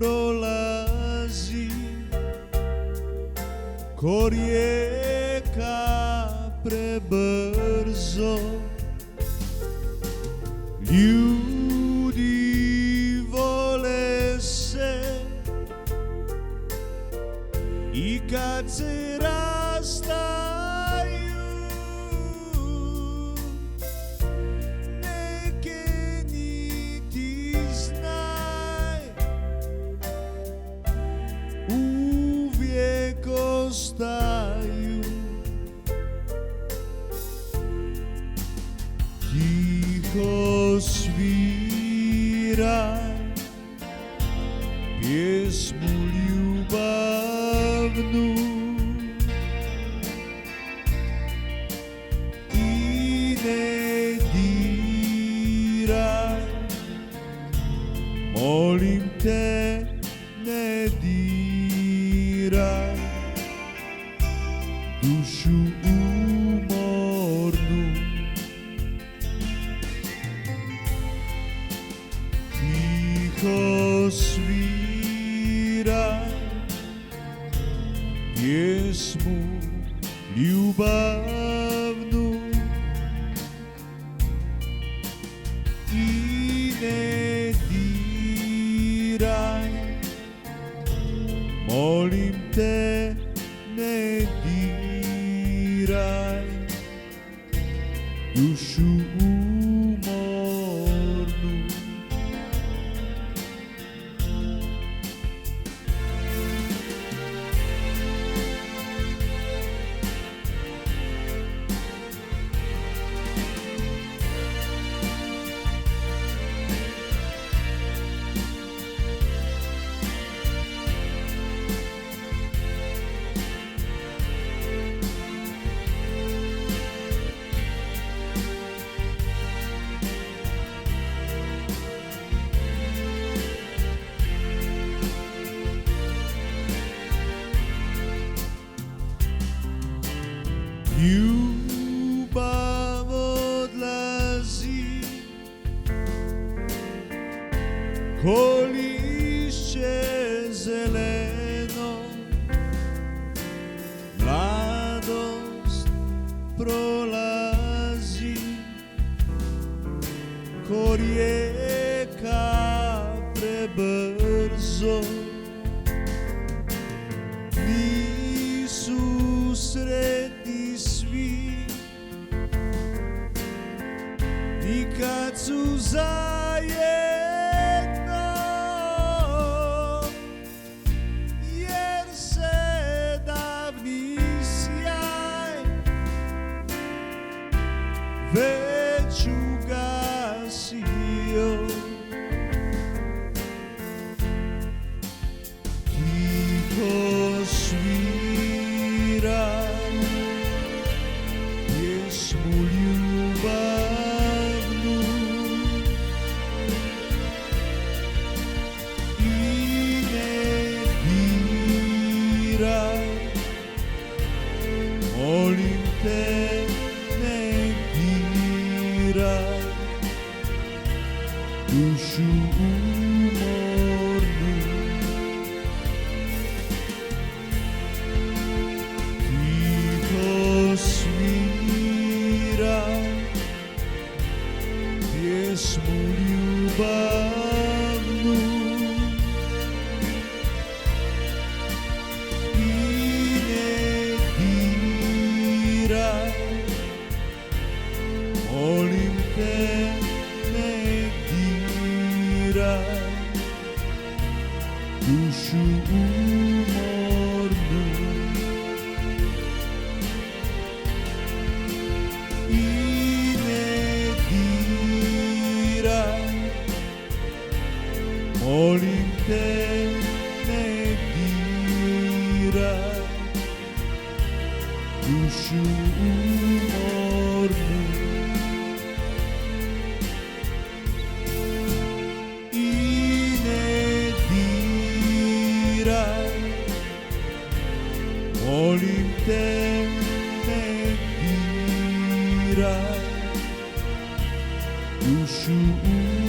prolazi ko rijeka prebrzo. Ljudi vole se i kad se rastaju, neke niti znaj, uvijek ostaju. Tiho sviraj pjesmu ljubavnu i ne diraj, molim te ne diraj dušu umornu. Tiho sviraj pjesmu ljubavnu i ne diraj, molim te ne diraj dušu umornu. Ljubav odlazi ko lišće zeleno, mladost prolazi ko rijeka prebrzo. Nisu sretni svi i kad su zajedno, jer se davni sjaj već ugasio. Tiho sviraj pjesmu ljubavnu i ne diraj, molim te ne diraj dušu umornu. Tiho sviraj pjesmu ljubavnu i ne diraj, molim te ne diraj dušu umornu. I ne diraj, molim te ne diraj dušu umornu. I ne diraj, molim te ne diraj dušu umornu.